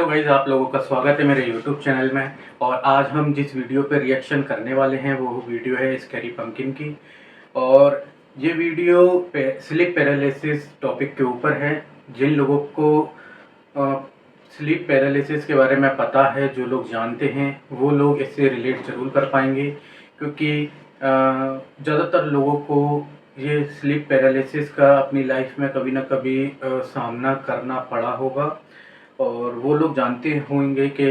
Guys, आप लोगों का स्वागत है मेरे YouTube चैनल में। और आज हम जिस वीडियो पे रिएक्शन करने वाले हैं वो वीडियो है स्कैरी पंपकिन की। और ये वीडियो स्लीप पैरालिसिस टॉपिक के ऊपर है। जिन लोगों को स्लीप पैरालिसिस के बारे में पता है, जो लोग जानते हैं, वो लोग इससे रिलेट ज़रूर कर पाएंगे, क्योंकि ज़्यादातर लोगों को ये स्लीप पैरालिसिस का अपनी लाइफ में कभी ना कभी सामना करना पड़ा होगा। और वो लोग जानते होंगे कि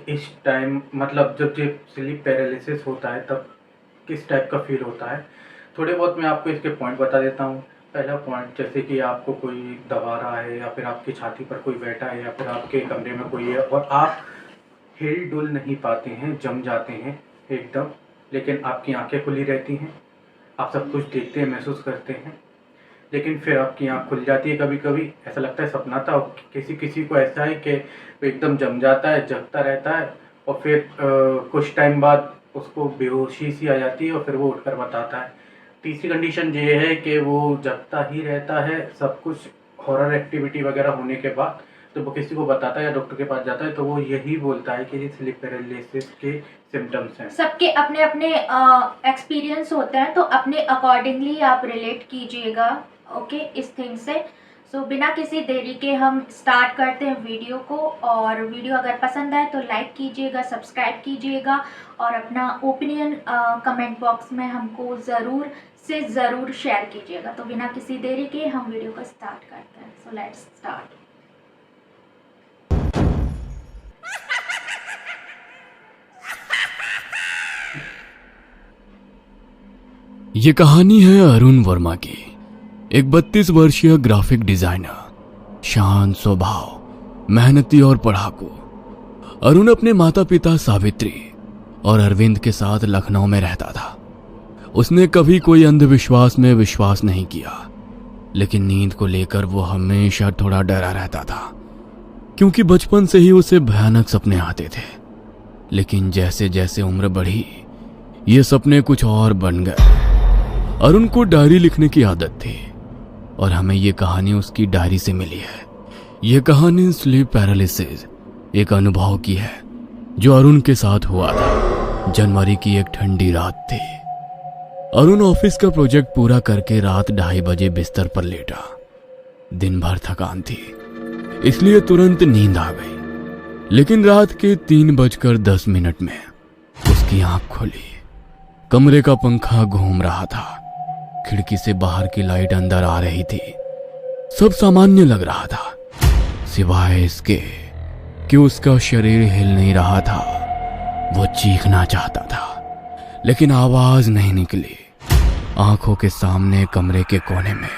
इस टाइम मतलब जब ये स्लीप पैरालिसिस होता है तब किस टाइप का फील होता है। थोड़े बहुत मैं आपको इसके पॉइंट बता देता हूँ। पहला पॉइंट, जैसे कि आपको कोई दबा रहा है या फिर आपकी छाती पर कोई बैठा है या फिर आपके कमरे में कोई है और आप हिल डुल नहीं पाते हैं, जम जाते हैं एकदम, लेकिन आपकी आंखें खुली रहती हैं, आप सब कुछ देखते हैं, महसूस करते हैं, लेकिन फिर आपकी आँख खुल जाती है। कभी कभी ऐसा लगता है सपना था। किसी किसी को ऐसा है कि वो एकदम जम जाता है, जगता रहता है और फिर कुछ टाइम बाद उसको बेहोशी सी आ जाती है और फिर वो उठकर बताता है। तीसरी कंडीशन ये है कि वो जगता ही रहता है, सब कुछ हॉरर एक्टिविटी वगैरह होने के बाद तो वो किसी को बताता है या डॉक्टर के पास जाता है तो वो यही बोलता है कि ये स्लीप पैरालिसिस के सिम्टम्स हैं। सबके अपने अपने एक्सपीरियंस होते हैं, तो अपने अकॉर्डिंगली आप रिलेट कीजिएगा ओके इस थिंग से। सो बिना किसी देरी के हम स्टार्ट करते हैं वीडियो को। और वीडियो अगर पसंद आए तो लाइक कीजिएगा, सब्सक्राइब कीजिएगा और अपना ओपिनियन कमेंट बॉक्स में हमको ज़रूर से ज़रूर शेयर कीजिएगा। तो बिना किसी देरी के हम वीडियो को स्टार्ट करते हैं। So let's start. ये कहानी है अरुण वर्मा की, एक 32 वर्षीय ग्राफिक डिजाइनर, शांत स्वभाव, मेहनती और पढ़ाकू। अरुण अपने माता पिता सावित्री और अरविंद के साथ लखनऊ में रहता था। उसने कभी कोई अंधविश्वास में विश्वास नहीं किया, लेकिन नींद को लेकर वो हमेशा थोड़ा डरा रहता था, क्योंकि बचपन से ही उसे भयानक सपने आते थे। लेकिन जैसे जैसे उम्र बढ़ी, ये सपने कुछ और बन गए। अरुण को डायरी लिखने की आदत थी और हमें ये कहानी उसकी डायरी से मिली है। ये कहानी स्लीप पैरालिसिस एक अनुभव की है जो अरुण के साथ हुआ था। जनवरी की एक ठंडी रात थी। अरुण ऑफिस का प्रोजेक्ट पूरा करके रात 2:30 बजे बिस्तर पर लेटा। दिन भर थकान थी, इसलिए तुरंत नींद आ गई। लेकिन रात के 3:10 में उसकी आंख खुली। कमरे का पंखा घूम रहा था, खिड़की से बाहर की लाइट अंदर आ रही थी। सब सामान्य लग रहा था, सिवाय इसके कि उसका शरीर हिल नहीं रहा था। वो चीखना चाहता था, लेकिन आवाज नहीं निकली। आंखों के सामने कमरे के कोने में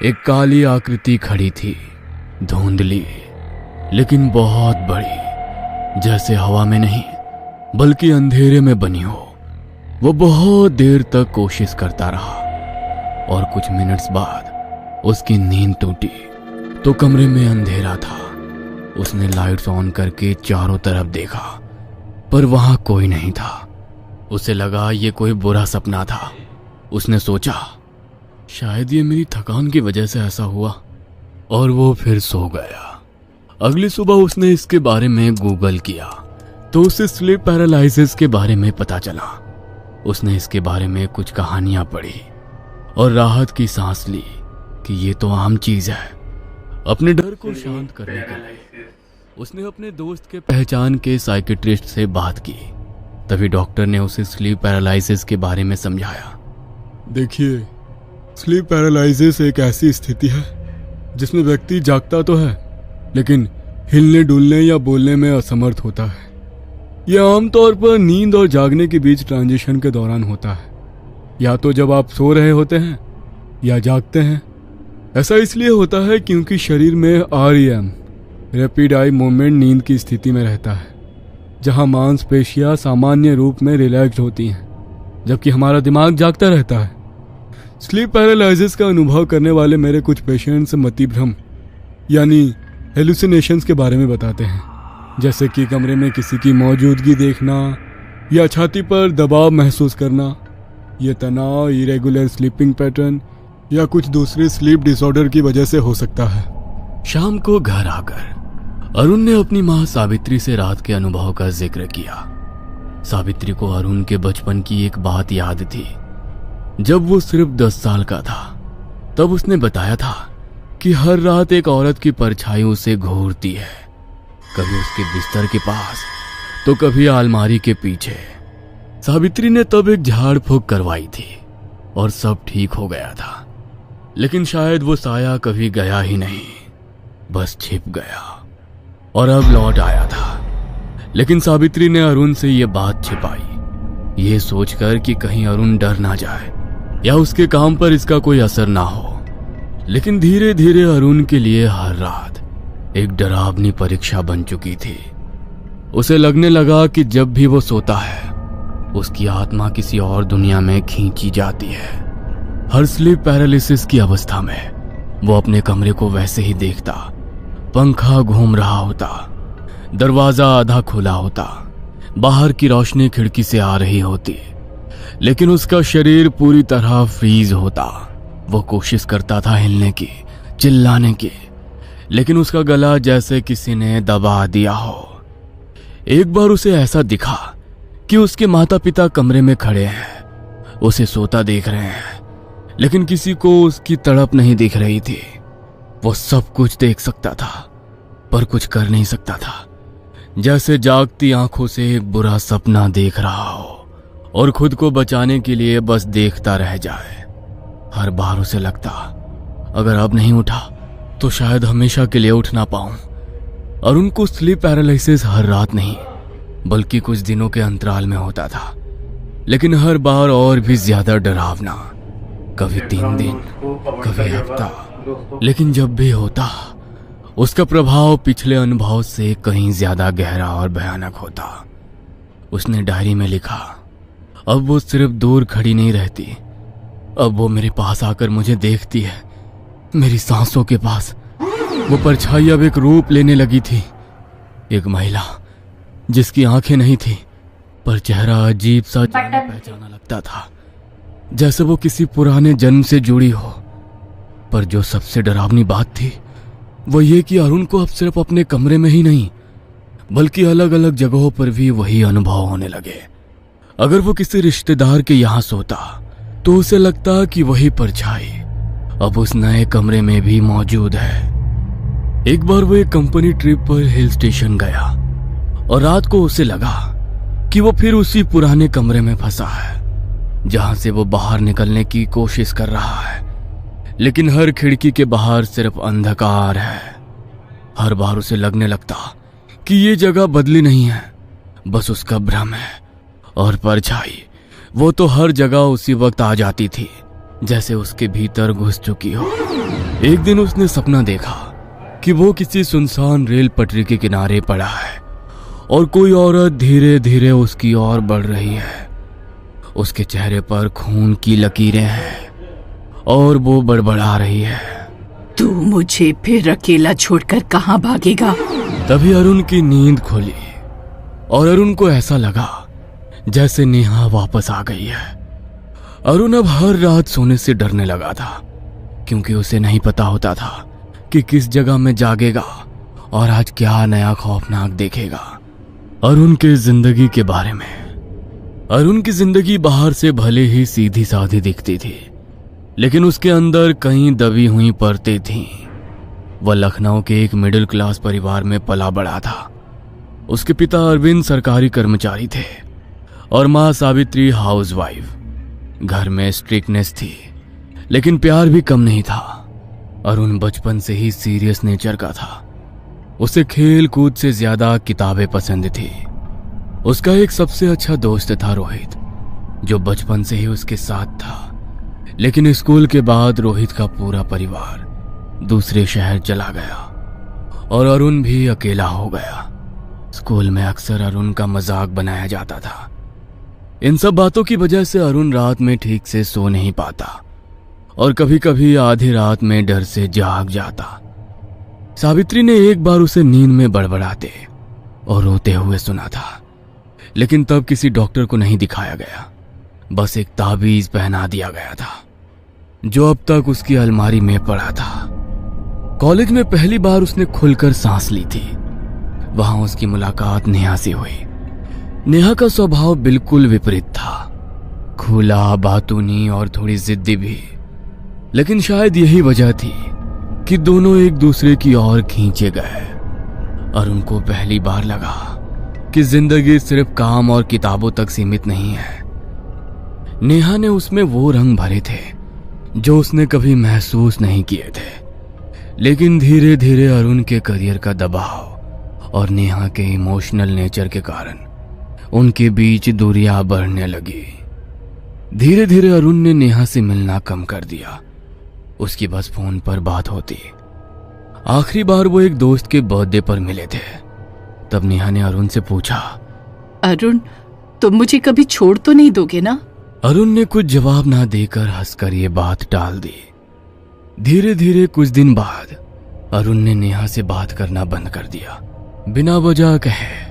एक काली आकृति खड़ी थी, धुंधली लेकिन बहुत बड़ी, जैसे हवा में नहीं बल्कि अंधेरे में बनी हो। वो बहुत देर तक कोशिश करता रहा और कुछ मिनट्स बाद उसकी नींद टूटी तो कमरे में अंधेरा था। उसने लाइट्स ऑन करके चारों तरफ देखा, पर वहां कोई नहीं था। उसे लगा ये कोई बुरा सपना था। उसने सोचा शायद ये मेरी थकान की वजह से ऐसा हुआ, और वो फिर सो गया। अगली सुबह उसने इसके बारे में गूगल किया तो उसे स्लीप पैरालिसिस के बारे में पता चला। उसने इसके बारे में कुछ कहानियां पढ़ी और राहत की सांस ली कि ये तो आम चीज है। अपने डर को शांत करने के लिए उसने अपने दोस्त के पहचान के साइकियाट्रिस्ट से बात की। तभी डॉक्टर ने उसे स्लीप पैरालिसिस के बारे में समझाया। देखिए, स्लीप पैरालिसिस एक ऐसी स्थिति है जिसमें व्यक्ति जागता तो है लेकिन हिलने डुलने या बोलने में असमर्थ होता है। यह आमतौर पर नींद और जागने के बीच ट्रांजिशन के दौरान होता है, या तो जब आप सो रहे होते हैं या जागते हैं। ऐसा इसलिए होता है क्योंकि शरीर में REM रैपिड आई मूवमेंट नींद की स्थिति में रहता है, जहां मांसपेशियां सामान्य रूप में रिलैक्स्ड होती हैं, जबकि हमारा दिमाग जागता रहता है। स्लीप पैरालिसिस का अनुभव करने वाले मेरे कुछ पेशेंट्स मतिभ्रम यानी हेलुसिनेशंस के बारे में बताते हैं, जैसे कि कमरे में किसी की मौजूदगी देखना या छाती पर दबाव महसूस करना। ये तनाव, इरेगुलर स्लीपिंग पैटर्न या कुछ दूसरे स्लीप डिसऑर्डर की वजह से हो सकता है। शाम को घर आकर अरुण ने अपनी मां सावित्री से रात के अनुभव का जिक्र किया। सावित्री को अरुण के बचपन की एक बात याद थी। जब वो सिर्फ 10 साल का था तब उसने बताया था कि हर रात एक औरत की परछाई उसे घूरती है, कभी उसके बिस्तर के पास तो कभी अलमारी के पीछे। सावित्री ने तब एक झाड़ फूंक करवाई थी और सब ठीक हो गया था, लेकिन शायद वो साया कभी गया ही नहीं, बस छिप गया और अब लौट आया था। लेकिन सावित्री ने अरुण से ये बात छिपाई, ये सोचकर कि कहीं अरुण डर ना जाए या उसके काम पर इसका कोई असर ना हो। लेकिन धीरे धीरे अरुण के लिए हर रात एक डरावनी परीक्षा बन चुकी थी। उसे लगने लगा कि जब भी वो सोता है उसकी आत्मा किसी और दुनिया में खींची जाती है। हर स्लीप पैरालिसिस की अवस्था में वो अपने कमरे को वैसे ही देखता, पंखा घूम रहा होता, दरवाजा आधा खुला होता, बाहर की रोशनी खिड़की से आ रही होती, लेकिन उसका शरीर पूरी तरह फ्रीज होता। वो कोशिश करता था हिलने की, चिल्लाने की, लेकिन उसका गला जैसे किसी ने दबा दिया हो। एक बार उसे ऐसा दिखा कि उसके माता पिता कमरे में खड़े हैं, उसे सोता देख रहे हैं, लेकिन किसी को उसकी तड़प नहीं दिख रही थी। वो सब कुछ देख सकता था पर कुछ कर नहीं सकता था, जैसे जागती आंखों से एक बुरा सपना देख रहा हो और खुद को बचाने के लिए बस देखता रह जाए। हर बार उसे लगता अगर अब नहीं उठा तो शायद हमेशा के लिए उठ ना पाऊं। और उनको स्लीप पैरालिसिस हर रात नहीं बल्कि कुछ दिनों के अंतराल में होता था, लेकिन हर बार और भी ज्यादा डरावना। कभी 3 दिन, कभी हफ्ता, लेकिन जब भी होता उसका प्रभाव पिछले अनुभव से कहीं ज्यादा गहरा और भयानक होता। उसने डायरी में लिखा, अब वो सिर्फ दूर खड़ी नहीं रहती, अब वो मेरे पास आकर मुझे देखती है, मेरी सांसों के पास। वो परछाई अब एक रूप लेने लगी थी, एक महिला जिसकी आंखें नहीं थी पर चेहरा अजीब सा जाना पहचाना लगता था, जैसे वो किसी पुराने जन्म से जुड़ी हो। पर जो सबसे डरावनी बात थी वो ये कि अरुण को अब सिर्फ अपने कमरे में ही नहीं बल्कि अलग अलग जगहों पर भी वही अनुभव होने लगे। अगर वो किसी रिश्तेदार के यहाँ सोता तो उसे लगता कि वही परछाई अब उस नए कमरे में भी मौजूद है। एक बार वो एक कंपनी ट्रिप पर हिल स्टेशन गया और रात को उसे लगा कि वो फिर उसी पुराने कमरे में फंसा है जहां से वो बाहर निकलने की कोशिश कर रहा है, लेकिन हर खिड़की के बाहर सिर्फ अंधकार है। हर बार उसे लगने लगता कि ये जगह बदली नहीं है, बस उसका भ्रम है। और परछाई वो तो हर जगह उसी वक्त आ जाती थी जैसे उसके भीतर घुस चुकी हो। एक दिन उसने सपना देखा कि वो किसी सुनसान रेल पटरी के किनारे पड़ा है और कोई औरत धीरे धीरे उसकी ओर बढ़ रही है। उसके चेहरे पर खून की लकीरें हैं और वो बड़बड़ा रही है, तू मुझे फिर अकेला छोड़कर कहाँ भागेगा? तभी अरुण की नींद खुली और अरुण को ऐसा लगा जैसे नेहा वापस आ गई है। अरुण अब हर रात सोने से डरने लगा था क्योंकि उसे नहीं पता होता था कि किस जगह में जागेगा और आज क्या नया खौफनाक देखेगा। अरुण के जिंदगी के बारे में। अरुण की जिंदगी बाहर से भले ही सीधी साधी दिखती थी, लेकिन उसके अंदर कई दबी हुई परतें थीं। वह लखनऊ के एक मिडिल क्लास परिवार में पला बड़ा था। उसके पिता अरविंद सरकारी कर्मचारी थे और मां सावित्री हाउसवाइफ। घर में स्ट्रिक्टनेस थी लेकिन प्यार भी कम नहीं था। अरुण बचपन से ही सीरियस नेचर का था। उसे खेल कूद से ज्यादा किताबें पसंद थी। उसका एक सबसे अच्छा दोस्त था रोहित, जो बचपन से ही उसके साथ था। लेकिन स्कूल के बाद रोहित का पूरा परिवार दूसरे शहर चला गया और अरुण भी अकेला हो गया। स्कूल में अक्सर अरुण का मजाक बनाया जाता था। इन सब बातों की वजह से अरुण रात में ठीक से सो नहीं पाता और कभी कभी आधी रात में डर से जाग जाता। सावित्री ने एक बार उसे नींद में बड़बड़ाते और रोते हुए सुना था, लेकिन तब किसी डॉक्टर को नहीं दिखाया गया, बस एक ताबीज पहना दिया गया था जो अब तक उसकी अलमारी में पड़ा था। कॉलेज में पहली बार उसने खुलकर सांस ली थी वहां उसकी मुलाकात नेहा से हुई। नेहा का स्वभाव बिल्कुल विपरीत था, खुला, बातूनी और थोड़ी जिद्दी भी। लेकिन शायद यही वजह थी कि दोनों एक दूसरे की ओर खींचे गए। और उनको पहली बार लगा कि जिंदगी सिर्फ काम और किताबों तक सीमित नहीं है। नेहा ने उसमें वो रंग भरे थे जो उसने कभी महसूस नहीं किए थे। लेकिन धीरे धीरे अरुण के करियर का दबाव और नेहा के इमोशनल नेचर के कारण उनके बीच दूरियां बढ़ने लगी। धीरे धीरे अरुण ने नेहा से मिलना कम कर दिया। उसकी बस फोन पर बात होती। आखिरी बार वो एक दोस्त के बर्थडे पर मिले थे। तब नेहा ने अरुण से पूछा, अरुण, तुम मुझे कभी छोड़ तो नहीं दोगे ना? अरुण ने कुछ जवाब ना देकर हंसकर ये बात टाल दी। धीरे धीरे कुछ दिन बाद अरुण ने नेहा से बात करना बंद कर दिया। बिना वजह कहे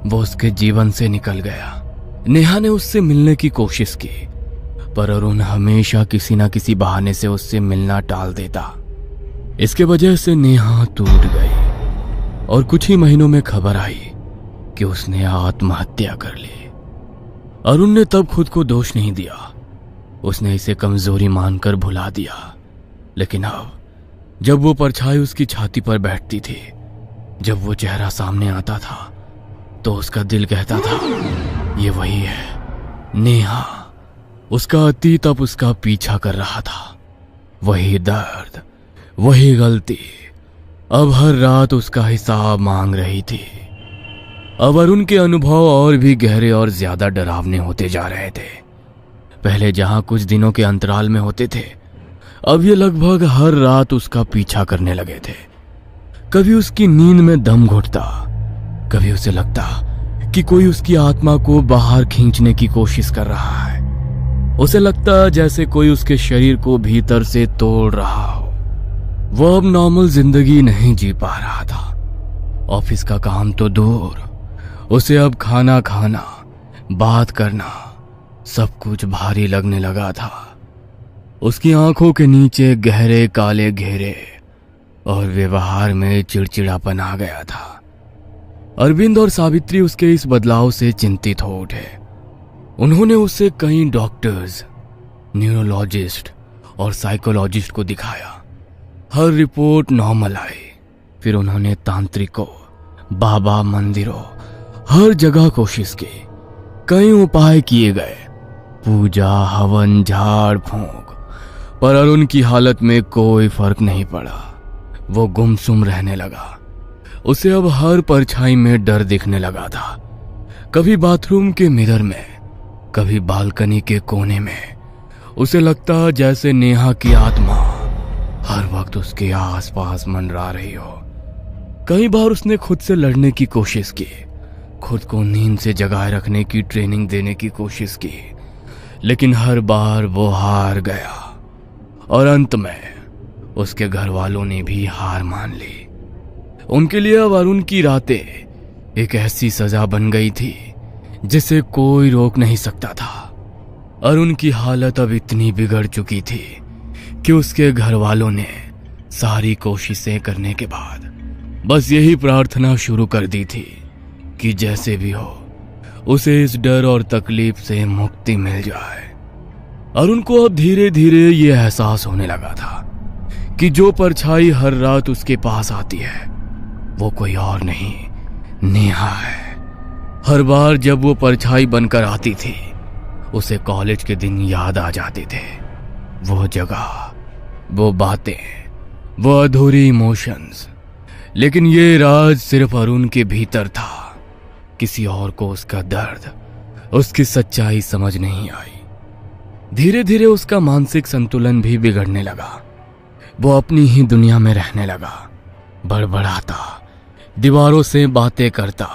वो उसके जीवन से निकल गया। नेहा ने उससे मिलने की कोशिश की, पर अरुण हमेशा किसी ना किसी बहाने से उससे मिलना टाल देता। इसके वजह से नेहा टूट गई और कुछ ही महीनों में खबर आई कि उसने आत्महत्या कर ली। अरुण ने तब खुद को दोष नहीं दिया, उसने इसे कमजोरी मानकर भुला दिया। लेकिन अब जब वो परछाई उसकी छाती पर बैठती थी, जब वो चेहरा सामने आता था, तो उसका दिल कहता था ये वही है नेहा। उसका अतीत अब उसका पीछा कर रहा था। वही दर्द, वही गलती अब हर रात उसका हिसाब मांग रही थी। अब अरुण के अनुभव और भी गहरे और ज्यादा डरावने होते जा रहे थे। पहले जहां कुछ दिनों के अंतराल में होते थे, अब ये लगभग हर रात उसका पीछा करने लगे थे। कभी उसकी नींद में दम घुटता, कभी उसे लगता कि कोई उसकी आत्मा को बाहर खींचने की कोशिश कर रहा है। उसे लगता जैसे कोई उसके शरीर को भीतर से तोड़ रहा हो। वो अब नॉर्मल जिंदगी नहीं जी पा रहा था। ऑफिस का काम तो दूर, उसे अब खाना खाना, बात करना, सब कुछ भारी लगने लगा था। उसकी आंखों के नीचे गहरे काले घेरे और व्यवहार में चिड़चिड़ापन आ गया था। अरविंद और सावित्री उसके इस बदलाव से चिंतित हो उठे। उन्होंने उसे कई डॉक्टर्स, न्यूरोलॉजिस्ट और साइकोलॉजिस्ट को दिखाया। हर रिपोर्ट नॉर्मल आई। फिर उन्होंने तांत्रिकों, बाबा, मंदिरों, हर जगह कोशिश की। कई उपाय किए गए, पूजा, हवन, झाड़ फूंक, पर अरुण की हालत में कोई फर्क नहीं पड़ा। वो गुमसुम रहने लगा। उसे अब हर परछाई में डर दिखने लगा था। कभी बाथरूम के मिरर में, कभी बालकनी के कोने में। उसे लगता जैसे नेहा की आत्मा हर वक्त उसके आसपास मंडरा रही हो। कई बार उसने खुद से लड़ने की कोशिश की, खुद को नींद से जगाए रखने की ट्रेनिंग देने की कोशिश की, लेकिन हर बार वो हार गया। और अंत में उसके घर वालों ने भी हार मान ली। उनके लिए अब अरुण की रातें एक ऐसी सजा बन गई थी जिसे कोई रोक नहीं सकता था। अरुण की हालत अब इतनी बिगड़ चुकी थी कि उसके घर वालों ने सारी कोशिशें करने के बाद बस यही प्रार्थना शुरू कर दी थी कि जैसे भी हो उसे इस डर और तकलीफ से मुक्ति मिल जाए। अरुण को अब धीरे धीरे ये एहसास होने लगा था कि जो परछाई हर रात उसके पास आती है वो कोई और नहीं, नेहा है। हर बार जब वो परछाई बनकर आती थी, उसे कॉलेज के दिन याद आ जाते थे। वो जगह, वो बातें, वो अधूरी इमोशंस। लेकिन ये राज सिर्फ अरुण के भीतर था। किसी और को उसका दर्द, उसकी सच्चाई समझ नहीं आई। धीरे धीरे उसका मानसिक संतुलन भी बिगड़ने लगा। वो अपनी ही दुनिया में रहने लगा, बड़बड़ाता, दीवारों से बातें करता,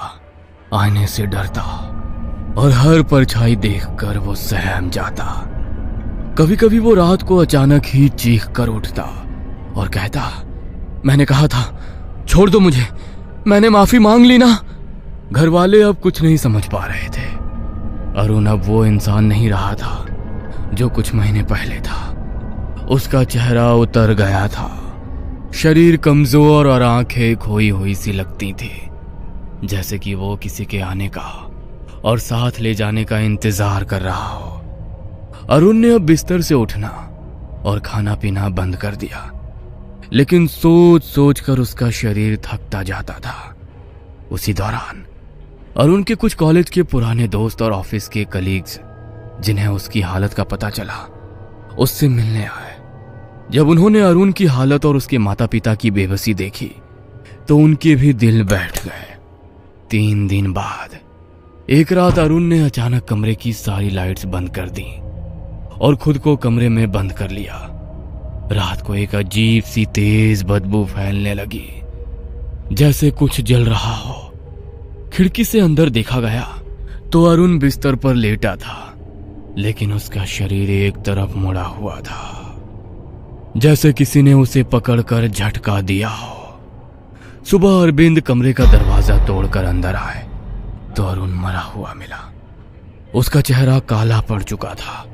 आईने से डरता और हर परछाई देखकर वो सहम जाता। कभी कभी वो रात को अचानक ही चीख कर उठता और कहता, मैंने कहा था छोड़ दो मुझे, मैंने माफी मांग ली ना। घर वाले अब कुछ नहीं समझ पा रहे थे। अरुण अब वो इंसान नहीं रहा था जो कुछ महीने पहले था। उसका चेहरा उतर गया था, शरीर कमजोर और आंखें खोई हुई सी लगती थी, जैसे कि वो किसी के आने का और साथ ले जाने का इंतजार कर रहा हो। अरुण ने अब बिस्तर से उठना और खाना पीना बंद कर दिया, लेकिन सोच सोच कर उसका शरीर थकता जाता था। उसी दौरान अरुण के कुछ कॉलेज के पुराने दोस्त और ऑफिस के कलीग्स, जिन्हें उसकी हालत का पता चला, उससे मिलने आए। जब उन्होंने अरुण की हालत और उसके माता पिता की बेबसी देखी तो उनके भी दिल बैठ गए। 3 दिन बाद एक रात अरुण ने अचानक कमरे की सारी लाइट्स बंद कर दी और खुद को कमरे में बंद कर लिया। रात को एक अजीब सी तेज बदबू फैलने लगी, जैसे कुछ जल रहा हो। खिड़की से अंदर देखा गया तो अरुण बिस्तर पर लेटा था, लेकिन उसका शरीर एक तरफ मुड़ा हुआ था, जैसे किसी ने उसे पकड़कर झटका दिया हो। सुबह अरविंद कमरे का दरवाजा तोड़कर अंदर आए तो अरुण मरा हुआ मिला। उसका चेहरा काला पड़ चुका था,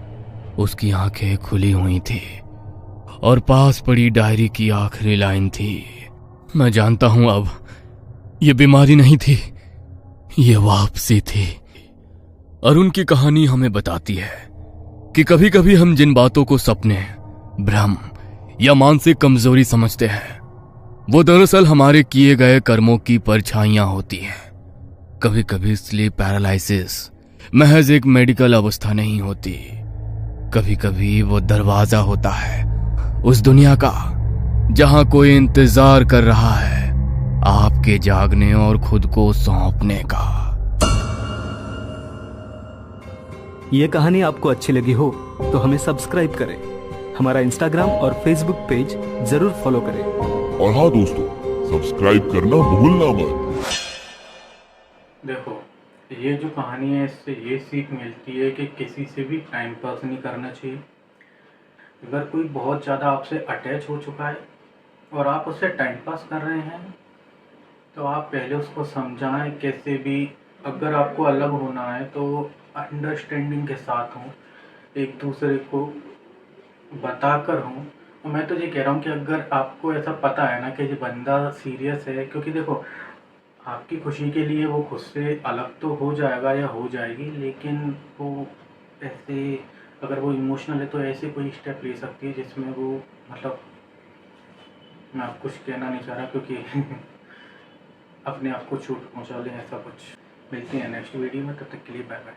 उसकी आंखें खुली हुई थी और पास पड़ी डायरी की आखिरी लाइन थी, मैं जानता हूं अब ये बीमारी नहीं थी, ये वापसी थी। अरुण की कहानी हमें बताती है कि कभी कभी हम जिन बातों को सपने, भ्रम या मानसिक कमजोरी समझते हैं, वो दरअसल हमारे किए गए कर्मों की परछाइयां होती हैं। कभी कभी स्लीप पैरालिसिस महज एक मेडिकल अवस्था नहीं होती, कभी कभी वो दरवाजा होता है उस दुनिया का जहां कोई इंतजार कर रहा है आपके जागने और खुद को सौंपने का। ये कहानी आपको अच्छी लगी हो तो हमें सब्सक्राइब करें, हमारा इंस्टाग्राम और फेसबुक पेज जरूर फॉलो करें। और हाँ दोस्तों, सब्सक्राइब करना भूलना मत। देखो, ये जो कहानी है इससे ये सीख मिलती है कि किसी से भी टाइम पास नहीं करना चाहिए। अगर कोई बहुत ज़्यादा आपसे अटैच हो चुका है और आप उससे टाइम पास कर रहे हैं तो आप पहले उसको समझाएं कैसे भी। अगर आपको अलग होना है तो अंडरस्टैंडिंग के साथ हों, एक दूसरे को बताकर हों। तो मैं तो ये कह रहा हूँ कि अगर आपको ऐसा पता है ना कि ये बंदा सीरियस है, क्योंकि देखो आपकी खुशी के लिए वो खुद से अलग तो हो जाएगा या हो जाएगी, लेकिन वो ऐसे अगर वो इमोशनल है तो ऐसे कोई स्टेप ले सकती है जिसमें वो मतलब, मैं आप कुछ कहना नहीं चाह रहा क्योंकि अपने आप को चोट पहुँचा लें, ऐसा कुछ। मिलते हैं नेक्स्ट वीडियो में, तब तक के लिए बाय बाय।